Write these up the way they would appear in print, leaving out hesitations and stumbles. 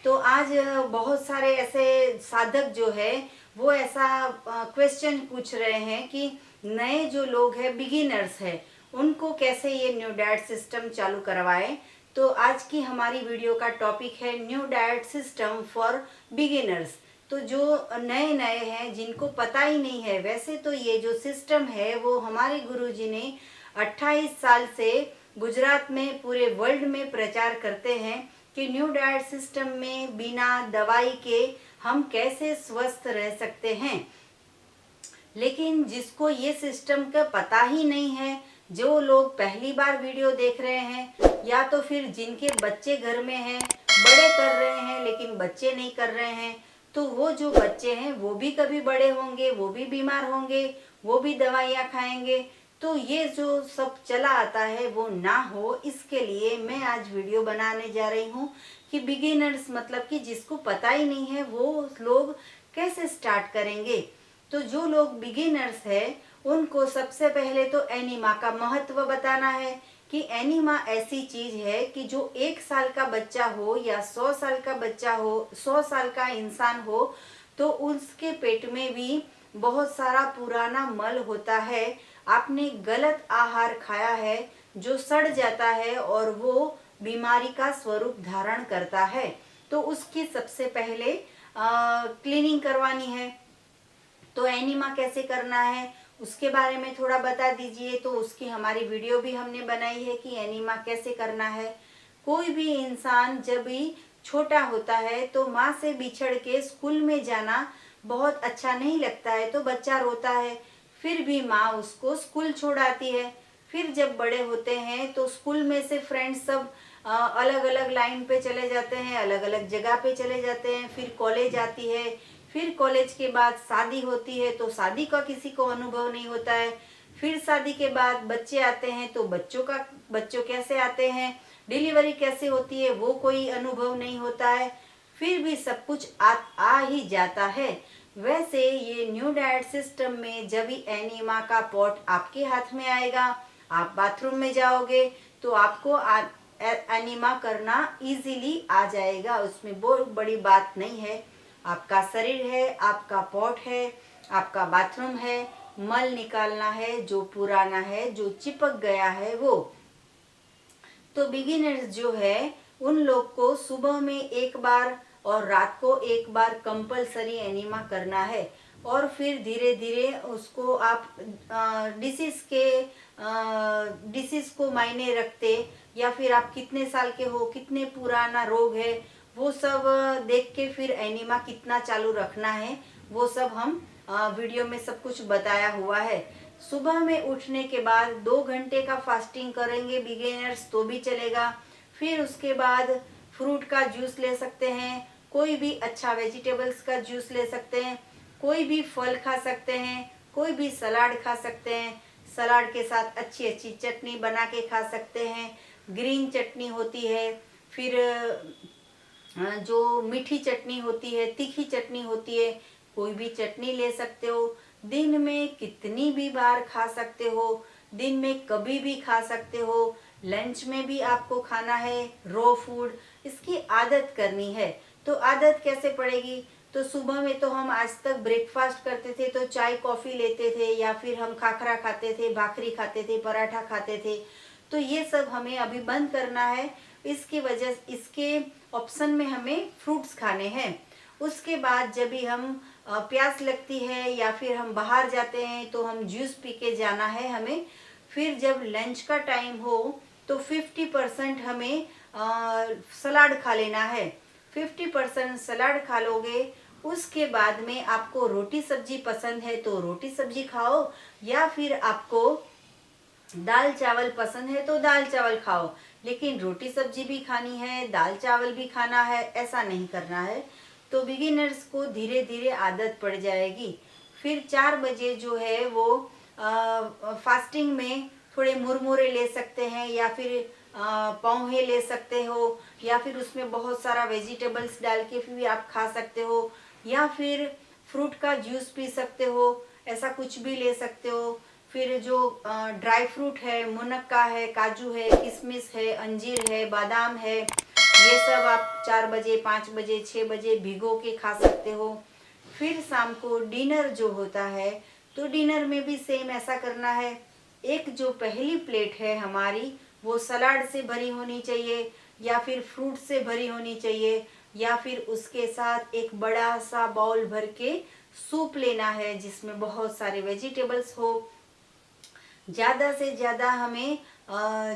तो आज बहुत सारे ऐसे साधक जो है वो ऐसा क्वेश्चन पूछ रहे हैं कि नए जो लोग हैं बिगिनर्स हैं उनको कैसे ये न्यू डाइट सिस्टम चालू करवाएं। तो आज की हमारी वीडियो का टॉपिक है new diet system for beginners. तो जो नए नए हैं जिनको पता ही नहीं है, वैसे तो ये जो सिस्टम है वो हमारे गुरुजी ने 28 साल से गुजरात में पूरे वर्ल्ड में प्रचार करते हैं कि न्यू डाइट सिस्टम में बिना दवाई के हम कैसे स्वस्थ रह सकते हैं। लेकिन जिसको ये सिस्टम का पता ही नहीं है, जो लोग पहली बार वीडियो देख रहे हैं या तो फिर जिनके बच्चे घर में हैं, बड़े कर रहे हैं लेकिन बच्चे नहीं कर रहे हैं, तो वो जो बच्चे हैं वो भी कभी बड़े होंगे, वो भी बीमार होंगे, वो भी दवाइयाँ खाएंगे। तो ये जो सब चला आता है वो ना हो, इसके लिए मैं आज वीडियो बनाने जा रही हूँ कि बिगिनर्स मतलब कि जिसको पता ही नहीं है वो लोग कैसे स्टार्ट करेंगे। तो जो लोग बिगिनर्स है उनको सबसे पहले तो एनीमा का महत्व बताना है कि एनीमा ऐसी चीज है कि जो 1 साल का बच्चा हो या 100 साल का बच्चा हो, 100 साल का इंसान हो, तो उसके पेट में भी बहुत सारा पुराना मल होता है। आपने गलत आहार खाया है जो सड़ जाता है और वो बीमारी का स्वरूप धारण करता है। तो उसकी सबसे पहले क्लीनिंग करवानी है। तो एनीमा कैसे करना है उसके बारे में थोड़ा बता दीजिए। तो उसकी हमारी वीडियो भी हमने बनाई है कि एनीमा कैसे करना है। कोई भी इंसान जब भी छोटा होता है तो माँ से बिछड़ के स्कूल में जाना बहुत अच्छा नहीं लगता है, तो बच्चा रोता है, फिर भी माँ उसको स्कूल छोड़ाती है। फिर जब बड़े होते हैं तो स्कूल में से फ्रेंड्स सब अलग अलग लाइन पे चले जाते हैं, अलग अलग जगह पे चले जाते हैं। फिर कॉलेज आती है, फिर कॉलेज के बाद शादी होती है तो शादी का किसी को अनुभव नहीं होता है। फिर शादी के बाद बच्चे आते हैं तो बच्चों कैसे आते हैं, डिलीवरी कैसे होती है वो कोई अनुभव नहीं होता है। फिर भी सब कुछ आ ही जाता है। वैसे ये न्यू डाइट सिस्टम में जब भी एनीमा का पॉट आपके हाथ में आएगा, आप बाथरूम में जाओगे तो आपको एनीमा करना इजीली आ जाएगा। उसमें बहुत बड़ी बात नहीं है। आपका शरीर है, आपका पॉट है, आपका बाथरूम है, मल निकालना है जो पुराना है, जो चिपक गया है वो। तो बिगिनर्स जो है उन लोग को सुबह में एक बार और रात को एक बार कंपलसरी एनीमा करना है। और फिर धीरे धीरे उसको आप डिसीज को मायने रखते, या फिर आप कितने साल के हो, कितने पुराना रोग है, वो सब देख के फिर एनीमा कितना चालू रखना है वो सब हम वीडियो में सब कुछ बताया हुआ है। सुबह में उठने के बाद 2 घंटे का फास्टिंग करेंगे बिगिनर्स तो भी चलेगा। फिर उसके बाद फ्रूट का जूस ले सकते हैं, कोई भी अच्छा वेजिटेबल्स का जूस ले सकते हैं, कोई भी फल खा सकते हैं, कोई भी सलाद खा सकते हैं। सलाद के साथ अच्छी अच्छी चटनी बना के खा सकते हैं। ग्रीन चटनी होती है, फिर जो मीठी चटनी होती है, तीखी चटनी होती है, कोई भी चटनी ले सकते हो। दिन में कितनी भी बार खा सकते हो, दिन में कभी भी खा सकते हो। लंच में भी आपको खाना है रॉ फूड, इसकी आदत करनी है। तो आदत कैसे पड़ेगी, तो सुबह में तो हम आज तक ब्रेकफास्ट करते थे तो चाय कॉफ़ी लेते थे, या फिर हम खाखरा खाते थे, भाखरी खाते थे, पराठा खाते थे। तो ये सब हमें अभी बंद करना है। इसके ऑप्शन में हमें फ्रूट्स खाने हैं। उसके बाद जब भी हम प्यास लगती है या फिर हम बाहर जाते हैं तो हम जूस पी के जाना है हमें। फिर जब लंच का टाइम हो तो 50% हमें सलाद खा लेना है। 50% सलाद खा लोगे, उसके बाद में आपको रोटी सब्जी पसंद है तो रोटी सब्जी खाओ, या फिर आपको दाल चावल पसंद है तो दाल चावल खाओ। लेकिन रोटी सब्जी भी खानी है, दाल चावल भी खाना है, ऐसा नहीं करना है। तो बिगिनर्स को धीरे धीरे आदत पड़ जाएगी। फिर 4 बजे जो है वो फास्टिंग में थोड़े मुरमुरे ले सकते हैं, या फिर पोहे ले सकते हो, या फिर उसमें बहुत सारा वेजिटेबल्स डाल के भी आप खा सकते हो, या फिर फ्रूट का जूस पी सकते हो, ऐसा कुछ भी ले सकते हो। फिर जो ड्राई फ्रूट है, मुनक्का है, काजू है, किशमिश है, अंजीर है, बादाम है, ये सब आप 4 बजे, 5 बजे, 6 बजे भिगो के खा सकते हो। फिर शाम को डिनर जो होता है, तो डिनर में भी सेम ऐसा करना है। एक जो पहली प्लेट है हमारी, वो सलाद से भरी होनी चाहिए, या फिर फ्रूट से भरी होनी चाहिए, या फिर उसके साथ एक बड़ा सा बाउल भर के सूप लेना है जिसमें बहुत सारे वेजिटेबल्स हो। ज़्यादा से ज़्यादा हमें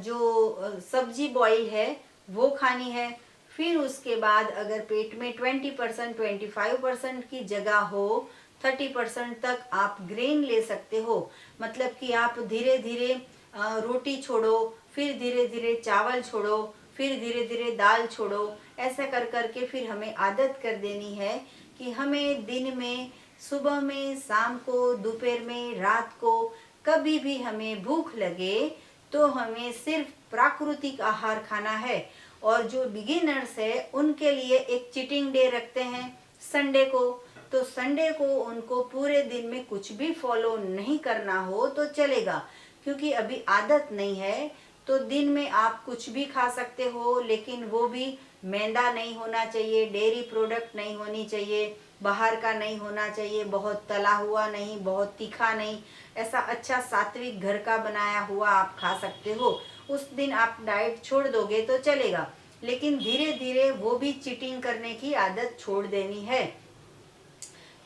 जो सब्जी बॉईल है वो खानी है। फिर उसके बाद अगर पेट में 20% 25% की जगह हो, 30% तक आप ग्रेन ले सकते हो। मतलब कि आप धीरे धीरे रोटी छोड़ो, फिर धीरे धीरे चावल छोड़ो, फिर धीरे धीरे दाल छोड़ो। ऐसा कर करके फिर हमें आदत कर देनी है कि हमें दिन में, सुबह में, शाम को, दोपहर में, रात को, कभी भी हमें भूख लगे तो हमें सिर्फ प्राकृतिक आहार खाना है। और जो बिगिनर्स है उनके लिए एक चीटिंग डे रखते हैं संडे को। तो संडे को उनको पूरे दिन में कुछ भी फॉलो नहीं करना हो तो चलेगा, क्योंकि अभी आदत नहीं है। तो दिन में आप कुछ भी खा सकते हो, लेकिन वो भी मैदा नहीं होना चाहिए, डेयरी प्रोडक्ट नहीं होनी चाहिए, बाहर का नहीं होना चाहिए, बहुत तला हुआ नहीं, बहुत तीखा नहीं। ऐसा अच्छा सात्विक घर का बनाया हुआ आप खा सकते हो। उस दिन आप डाइट छोड़ दोगे तो चलेगा, लेकिन धीरे धीरे वो भी चीटिंग करने की आदत छोड़ देनी है।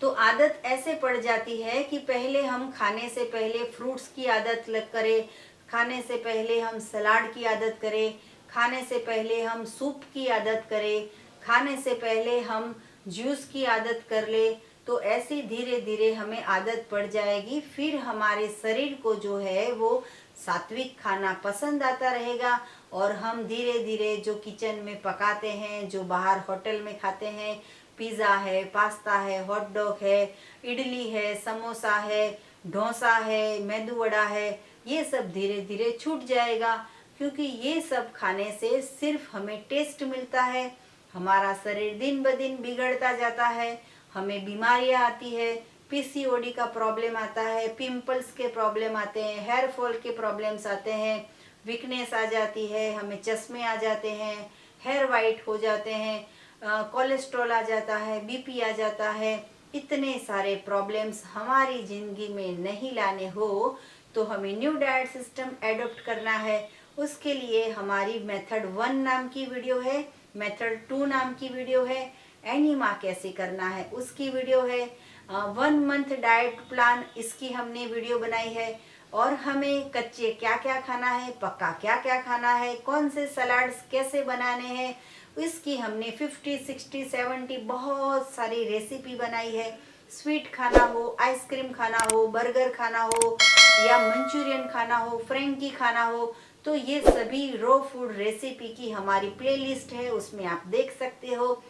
तो आदत ऐसे पड़ जाती है कि पहले हम खाने से पहले फ्रूट्स की आदत करें, खाने से पहले हम सलाद की आदत करें, खाने से पहले हम सूप की आदत करें, खाने से पहले हम जूस की आदत कर ले। तो ऐसी धीरे धीरे हमें आदत पड़ जाएगी। फिर हमारे शरीर को जो है वो सात्विक खाना पसंद आता रहेगा, और हम धीरे धीरे जो किचन में पकाते हैं, जो बाहर होटल में खाते हैं, पिज़्ज़ा है, पास्ता है, हॉट डॉग है, इडली है, समोसा है, डोसा है, मेदू वड़ा है, ये सब धीरे धीरे छूट जाएगा। क्योंकि ये सब खाने से सिर्फ हमें टेस्ट मिलता है, हमारा शरीर दिन ब दिन बिगड़ता जाता है, हमें बीमारियां आती है, पीसीओडी का प्रॉब्लम आता है, पिंपल्स के प्रॉब्लम आते हैं, हेयर फॉल के प्रॉब्लम्स आते हैं, वीकनेस आ जाती है, हमें चश्मे आ जाते हैं, हेयर वाइट हो जाते हैं, कोलेस्ट्रॉल आ जाता है, बीपी आ जाता है। इतने सारे प्रॉब्लम्स हमारी ज़िंदगी में नहीं लाने हो तो हमें न्यू डाइट सिस्टम एडॉप्ट करना है। उसके लिए हमारी मेथड 1 नाम की वीडियो है, मेथड 2 नाम की वीडियो है, एनीमा कैसे करना है उसकी वीडियो है, 1 मंथ डाइट प्लान इसकी हमने वीडियो बनाई है। और हमें कच्चे क्या क्या खाना है, पक्का क्या क्या खाना है, कौन से सलाड्स कैसे बनाने हैं, इसकी हमने 50, 60, 70 बहुत सारी रेसिपी बनाई है। स्वीट खाना हो, आइसक्रीम खाना हो, बर्गर खाना हो, या मंचूरियन खाना हो, फ्रेंकी खाना हो, तो ये सभी रॉ फूड रेसिपी की हमारी प्लेलिस्ट है, उसमें आप देख सकते हो।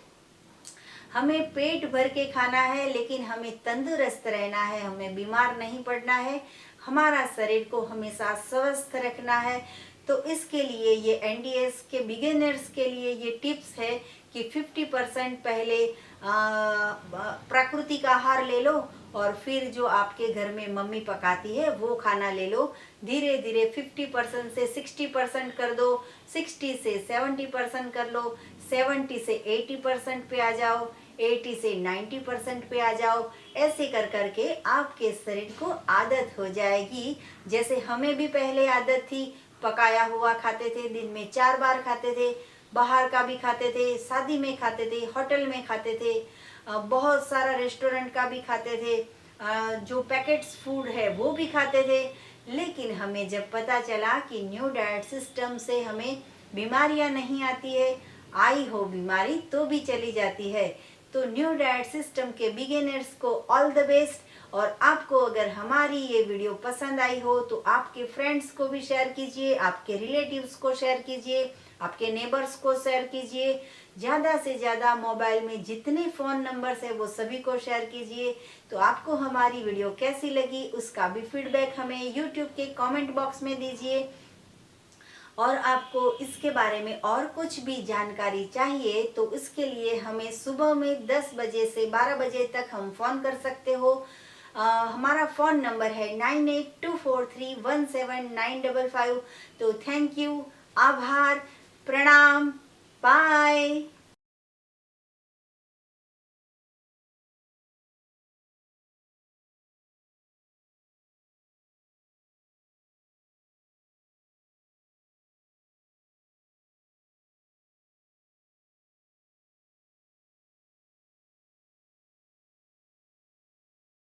हमें पेट भर के खाना है, लेकिन हमें तंदुरुस्त रहना है, हमें बीमार नहीं पड़ना है, हमारा शरीर को हमेशा स्वस्थ रखना है। तो इसके लिए ये एनडीएस के बिगिनर्स के लिए ये टिप्स है कि 50% पहले प्राकृतिक आहार ले लो, और फिर जो आपके घर में मम्मी पकाती है वो खाना ले लो। धीरे धीरे 50% से 60% कर दो, 60 से 70% कर लो, 70 से 80% पे आ जाओ, 80 से 90% पे आ जाओ। ऐसे कर करके आपके शरीर को आदत हो जाएगी। जैसे हमें भी पहले आदत थी, पकाया हुआ खाते थे, दिन में 4 बार खाते थे, बाहर का भी खाते थे, शादी में खाते थे, होटल में खाते थे, बहुत सारा रेस्टोरेंट का भी खाते थे, जो पैकेट्स फूड है वो भी खाते थे। लेकिन हमें जब पता चला कि न्यू डाइट सिस्टम से हमें बीमारियां नहीं आती है, आई हो बीमारी तो भी चली जाती है। तो न्यू डाइट सिस्टम के बिगिनर्स को ऑल द बेस्ट। और आपको अगर हमारी ये वीडियो पसंद आई हो तो आपके फ्रेंड्स को भी शेयर कीजिए, आपके रिलेटिव्स को शेयर कीजिए, आपके नेबर्स को शेयर कीजिए। ज़्यादा से ज़्यादा मोबाइल में जितने फ़ोन नंबर्स है वो सभी को शेयर कीजिए। तो आपको हमारी वीडियो कैसी लगी उसका भी फीडबैक हमें यूट्यूब के कमेंट बॉक्स में दीजिए। और आपको इसके बारे में और कुछ भी जानकारी चाहिए तो इसके लिए हमें सुबह में 10 बजे से 12 बजे तक हम फ़ोन कर सकते हो। हमारा फ़ोन नंबर है 9824317955। तो थैंक यू, आभार, प्रणाम। बाय।